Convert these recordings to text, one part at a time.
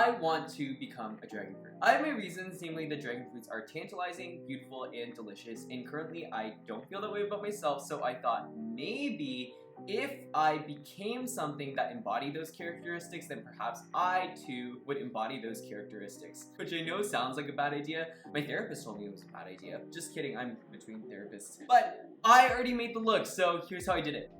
I want to become a dragon fruit. I have my reasons, namely that dragon fruits are tantalizing, beautiful, and delicious, and currently I don't feel that way about myself, so I thought maybe if I became something that embodied those characteristics, then perhaps I too would embody those characteristics. Which I know sounds like a bad idea. My therapist told me it was a bad idea. Just kidding, I'm between therapists. But I already made the look, so here's how I did it.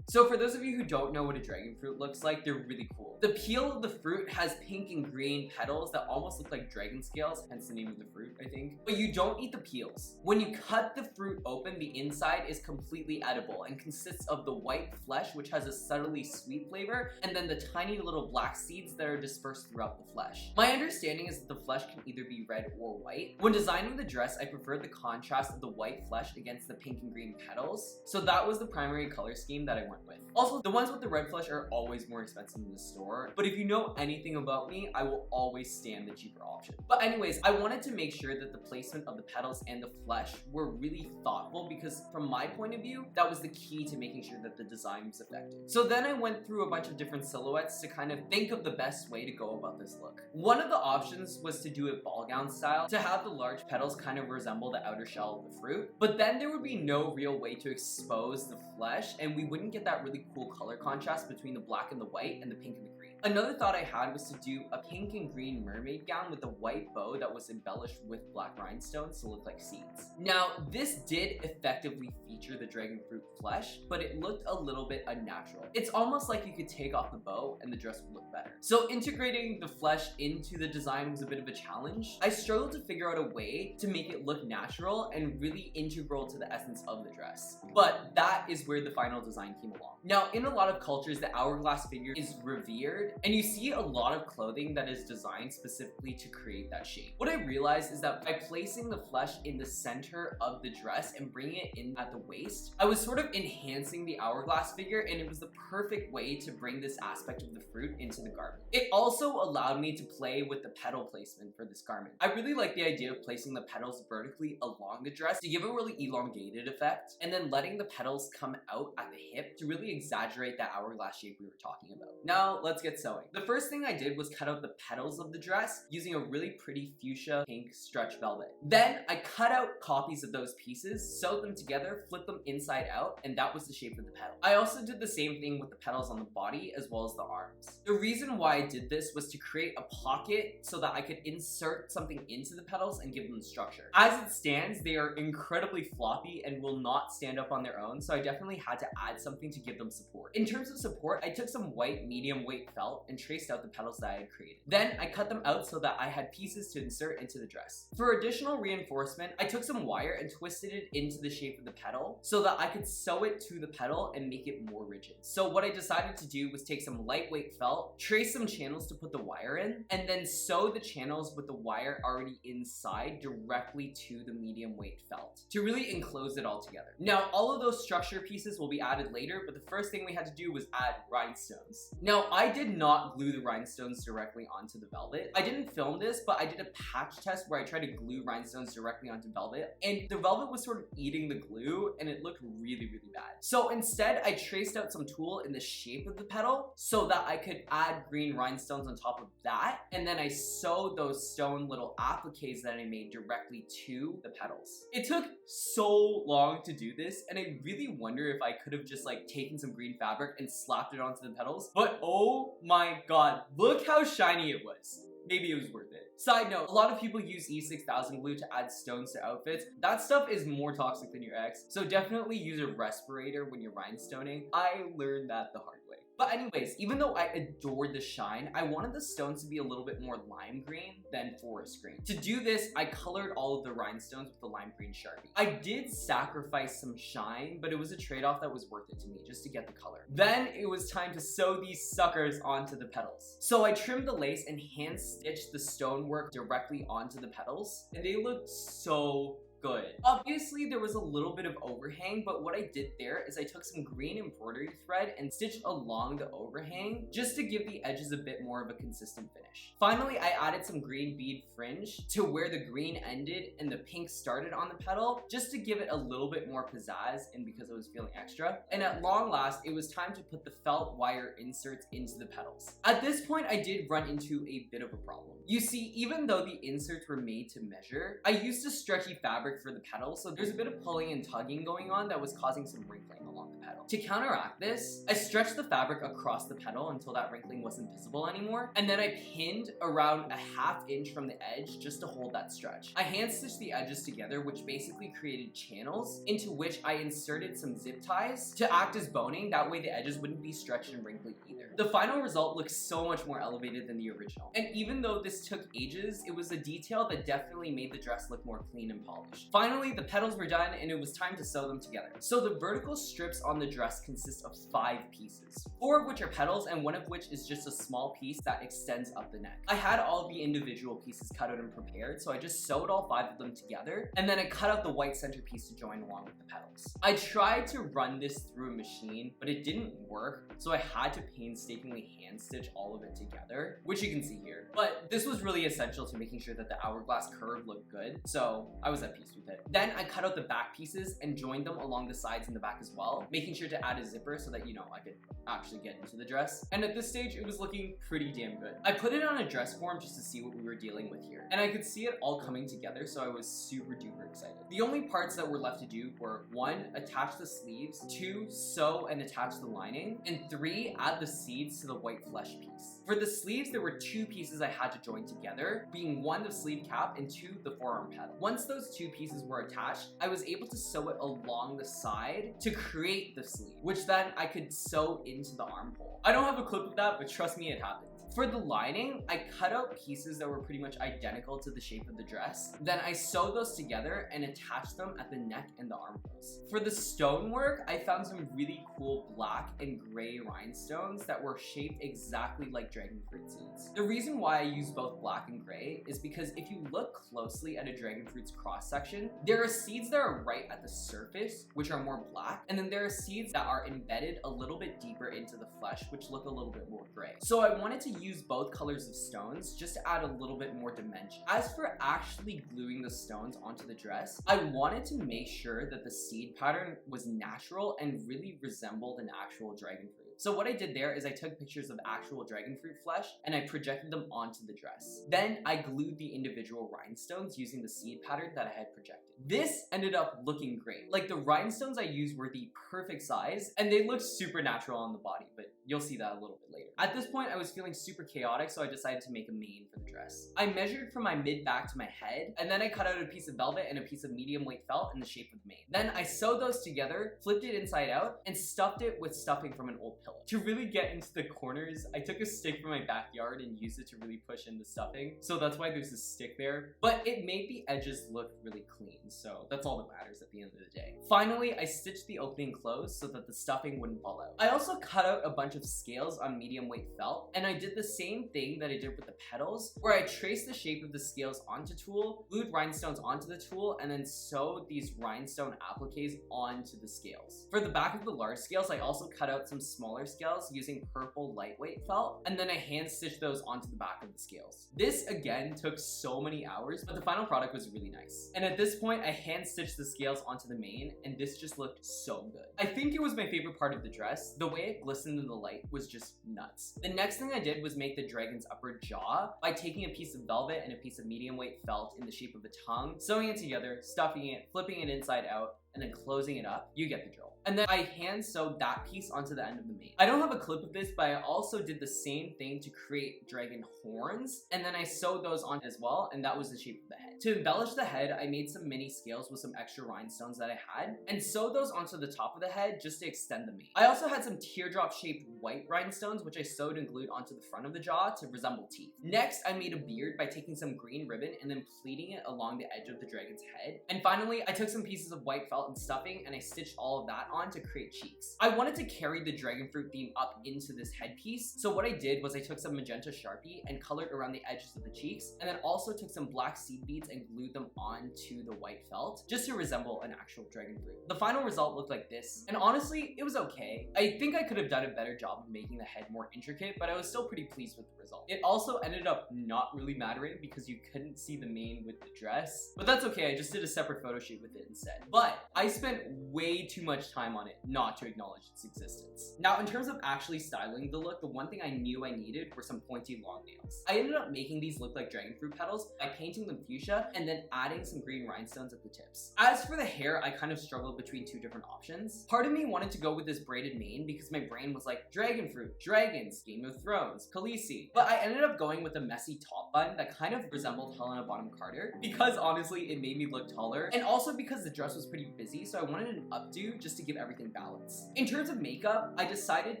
So for those of you who don't know what a dragon fruit looks like, they're really cool. The peel of the fruit has pink and green petals that almost look like dragon scales, hence the name of the fruit, I think. But you don't eat the peels. When you cut the fruit open, the inside is completely edible and consists of the white flesh, which has a subtly sweet flavor, and then the tiny little black seeds that are dispersed throughout the flesh. My understanding is that the flesh can either be red or white. When designing the dress, I preferred the contrast of the white flesh against the pink and green petals, so that was the primary color scheme that I went with. Also, the ones with the red flesh are always more expensive in the store, but if you know anything about me, I will always stand the cheaper option. But anyways, I wanted to make sure that the placement of the petals and the flesh were really thoughtful because from my point of view, that was the key to making sure that the design was effective. So then I went through a bunch of different silhouettes to kind of think of the best way to go about this look. One of the options was to do it ball gown style, to have the large petals kind of resemble the outer shell of the fruit, but then there would be no real way to expose the flesh and we wouldn't get that really cool color contrast between the black and the white and the pink and the green. Another thought I had was to do a pink and green mermaid gown with a white bow that was embellished with black rhinestones to look like seeds. Now, this did effectively feature the dragon fruit flesh, but it looked a little bit unnatural. It's almost like you could take off the bow and the dress would look better. So integrating the flesh into the design was a bit of a challenge. I struggled to figure out a way to make it look natural and really integral to the essence of the dress. But that is where the final design came along. Now, in a lot of cultures, the hourglass figure is revered, and you see a lot of clothing that is designed specifically to create that shape. What I realized is that by placing the flesh in the center of the dress and bringing it in at the waist, I was sort of enhancing the hourglass figure, and it was the perfect way to bring this aspect of the fruit into the garment. It also allowed me to play with the petal placement for this garment. I really like the idea of placing the petals vertically along the dress to give a really elongated effect, and then letting the petals come out at the hip to really exaggerate that hourglass shape we were talking about. Now, let's get sewing. The first thing I did was cut out the petals of the dress using a really pretty fuchsia pink stretch velvet. Then I cut out copies of those pieces, sewed them together, flipped them inside out, and that was the shape of the petal. I also did the same thing with the petals on the body as well as the arms. The reason why I did this was to create a pocket so that I could insert something into the petals and give them structure. As it stands, they are incredibly floppy and will not stand up on their own, so I definitely had to add something to give them support. In terms of support, I took some white medium weight felt and traced out the petals that I had created. Then I cut them out so that I had pieces to insert into the dress. For additional reinforcement, I took some wire and twisted it into the shape of the petal so that I could sew it to the petal and make it more rigid. So what I decided to do was take some lightweight felt, trace some channels to put the wire in, and then sew the channels with the wire already inside directly to the medium weight felt to really enclose it all together. Now, all of those structure pieces will be added later, but the first thing we had to do was add rhinestones. Now, I did not glue the rhinestones directly onto the velvet. I didn't film this, but I did a patch test where I tried to glue rhinestones directly onto velvet, and the velvet was sort of eating the glue, and it looked really, really bad. So instead, I traced out some tulle in the shape of the petal so that I could add green rhinestones on top of that, and then I sewed those stone little appliques that I made directly to the petals. It took so long to do this, and I really wonder if I could have just like taken some green fabric and slapped it onto the petals, but oh my god, look how shiny it was. Maybe it was worth it. Side note, a lot of people use E6000 glue to add stones to outfits. That stuff is more toxic than your ex, so definitely use a respirator when you're rhinestoning. I learned that the hard way. But anyways, even though I adored the shine, I wanted the stones to be a little bit more lime green than forest green. To do this, I colored all of the rhinestones with the lime green Sharpie. I did sacrifice some shine, but it was a trade-off that was worth it to me just to get the color. Then it was time to sew these suckers onto the petals. So I trimmed the lace and hand stitched the stonework directly onto the petals, and they looked so good. Obviously, there was a little bit of overhang, but what I did there is I took some green embroidery thread and stitched along the overhang just to give the edges a bit more of a consistent finish. Finally, I added some green bead fringe to where the green ended and the pink started on the petal, just to give it a little bit more pizzazz and because I was feeling extra. And at long last, it was time to put the felt wire inserts into the petals. At this point, I did run into a bit of a problem. You see, even though the inserts were made to measure, I used a stretchy fabric for the petals, so there's a bit of pulling and tugging going on that was causing some wrinkling along the petal. To counteract this, I stretched the fabric across the petal until that wrinkling wasn't visible anymore, and then I pinned around a ½ inch from the edge just to hold that stretch. I hand stitched the edges together, which basically created channels into which I inserted some zip ties to act as boning. That way the edges wouldn't be stretched and wrinkly either. The final result looks so much more elevated than the original. And even though this took ages, it was a detail that definitely made the dress look more clean and polished. Finally, the petals were done and it was time to sew them together. So the vertical strips on the dress consist of 5 pieces, 4 of which are petals and 1 of which is just a small piece that extends up the neck. I had all the individual pieces cut out and prepared, so I just sewed all 5 of them together and then I cut out the white centerpiece to join along with the petals. I tried to run this through a machine, but it didn't work, so I had to painstakingly hand stitch all of it together, which you can see here. But this was really essential to making sure that the hourglass curve looked good, so I was at peace with it. Then I cut out the back pieces and joined them along the sides and the back as well, making sure to add a zipper so that, you know, I could actually get into the dress. And at this stage, it was looking pretty damn good. I put it on a dress form just to see what we were dealing with here, and I could see it all coming together, so I was super duper excited. The only parts that were left to do were 1, attach the sleeves, 2, sew and attach the lining, and 3, add the seeds to the white flesh piece. For the sleeves, there were 2 pieces I had to join together, being 1 the sleeve cap and 2 the forearm petal. Once those 2 pieces were attached, I was able to sew it along the side to create the sleeve, which then I could sew into the armhole. I don't have a clip of that, but trust me, it happened. For the lining, I cut out pieces that were pretty much identical to the shape of the dress. Then I sewed those together and attached them at the neck and the armholes. For the stonework, I found some really cool black and gray rhinestones that were shaped exactly like dragon fruit seeds. The reason why I use both black and gray is because if you look closely at a dragon fruit's cross section, there are seeds that are right at the surface, which are more black, and then there are seeds that are embedded a little bit deeper into the flesh, which look a little bit more gray. So I wanted to use both colors of stones just to add a little bit more dimension. As for actually gluing the stones onto the dress, I wanted to make sure that the seed pattern was natural and really resembled an actual dragon fruit. So what I did there is I took pictures of actual dragon fruit flesh and I projected them onto the dress. Then I glued the individual rhinestones using the seed pattern that I had projected. This ended up looking great. Like, the rhinestones I used were the perfect size and they looked super natural on the body, but you'll see that a little bit later. At this point, I was feeling super chaotic, so I decided to make a mane for the dress. I measured from my mid-back to my head, and then I cut out a piece of velvet and a piece of medium weight felt in the shape of the mane. Then I sewed those together, flipped it inside out, and stuffed it with stuffing from an old pillow. To really get into the corners, I took a stick from my backyard and used it to really push in the stuffing, so that's why there's a stick there. But it made the edges look really clean, so that's all that matters at the end of the day. Finally, I stitched the opening closed so that the stuffing wouldn't fall out. I also cut out a bunch of scales on medium weight felt, and I did the same thing that I did with the petals, where I traced the shape of the scales onto tulle, glued rhinestones onto the tulle, and then sewed these rhinestone appliques onto the scales. For the back of the large scales, I also cut out some smaller scales using purple lightweight felt, and then I hand stitched those onto the back of the scales. This again took so many hours, but the final product was really nice. And at this point, I hand stitched the scales onto the mane, and this just looked so good. I think it was my favorite part of the dress. The way it glistened in the light was just nuts. The next thing I did was make the dragon's upper jaw by taking a piece of velvet and a piece of medium weight felt in the shape of a tongue, sewing it together, stuffing it, flipping it inside out, and then closing it up. You get the drill. And then I hand sewed that piece onto the end of the mane. I don't have a clip of this, but I also did the same thing to create dragon horns, and then I sewed those on as well, and that was the shape of the head. To embellish the head, I made some mini scales with some extra rhinestones that I had, and sewed those onto the top of the head just to extend the mane. I also had some teardrop shaped white rhinestones, which I sewed and glued onto the front of the jaw to resemble teeth. Next, I made a beard by taking some green ribbon and then pleating it along the edge of the dragon's head. And finally, I took some pieces of white felt felt and stuffing, and I stitched all of that on to create cheeks. I wanted to carry the dragon fruit theme up into this headpiece, so what I did was I took some magenta Sharpie and colored around the edges of the cheeks, and then also took some black seed beads and glued them onto the white felt, just to resemble an actual dragon fruit. The final result looked like this, and honestly, it was okay. I think I could have done a better job of making the head more intricate, but I was still pretty pleased with the result. It also ended up not really mattering because you couldn't see the mane with the dress, but that's okay, I just did a separate photo shoot with it instead. But I spent way too much time on it not to acknowledge its existence. Now, in terms of actually styling the look, the one thing I knew I needed were some pointy long nails. I ended up making these look like dragon fruit petals by painting them fuchsia and then adding some green rhinestones at the tips. As for the hair, I kind of struggled between two different options. Part of me wanted to go with this braided mane because my brain was like, dragon fruit, dragons, Game of Thrones, Khaleesi. But I ended up going with a messy top bun that kind of resembled Helena Bonham Carter because honestly, it made me look taller, and also because the dress was pretty busy, so I wanted an updo just to give everything balance. In terms of makeup, I decided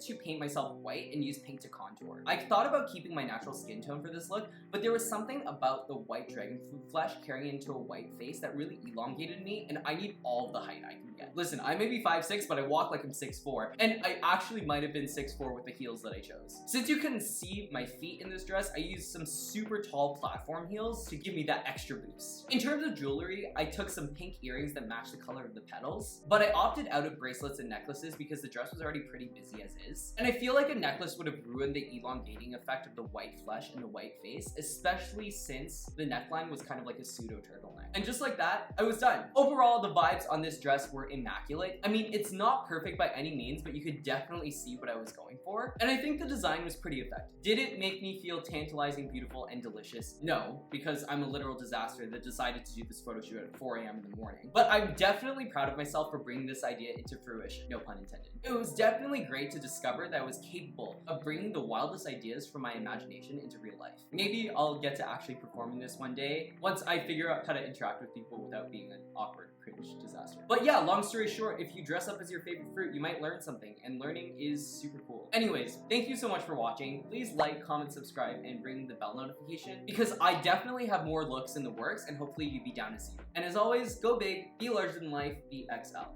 to paint myself white and use pink to contour. I thought about keeping my natural skin tone for this look, but there was something about the white dragon fruit flesh carrying into a white face that really elongated me, and I need all of the height I can get. Listen, I may be 5'6", but I walk like I'm 6'4", and I actually might have been 6'4" with the heels that I chose. Since you couldn't see my feet in this dress, I used some super tall platform heels to give me that extra boost. In terms of jewelry, I took some pink earrings that match the color of the petals, but I opted out of bracelets and necklaces because the dress was already pretty busy as is, and I feel like a necklace would have ruined the elongating effect of the white flesh and the white face, especially since the neckline was kind of like a pseudo turtleneck. And just like that, I was done. Overall, the vibes on this dress were immaculate. I mean, it's not perfect by any means, but you could definitely see what I was going for, and I think the design was pretty effective. Did it make me feel tantalizing, beautiful, and delicious? No, because I'm a literal disaster that decided to do this photo shoot at 4 a.m. in the morning. But I'm definitely proud of myself for bringing this idea into fruition, no pun intended. It was definitely great to discover that I was capable of bringing the wildest ideas from my imagination into real life. Maybe I'll get to actually performing this one day once I figure out how to interact with people without being an awkward, cringe disaster. But yeah, long story short, if you dress up as your favorite fruit, you might learn something, and learning is super cool. Anyways, thank you so much for watching. Please like, comment, subscribe, and ring the bell notification because I definitely have more looks in the works, and hopefully you'd be down to see them. And as always, go big, be larger than life, be XL.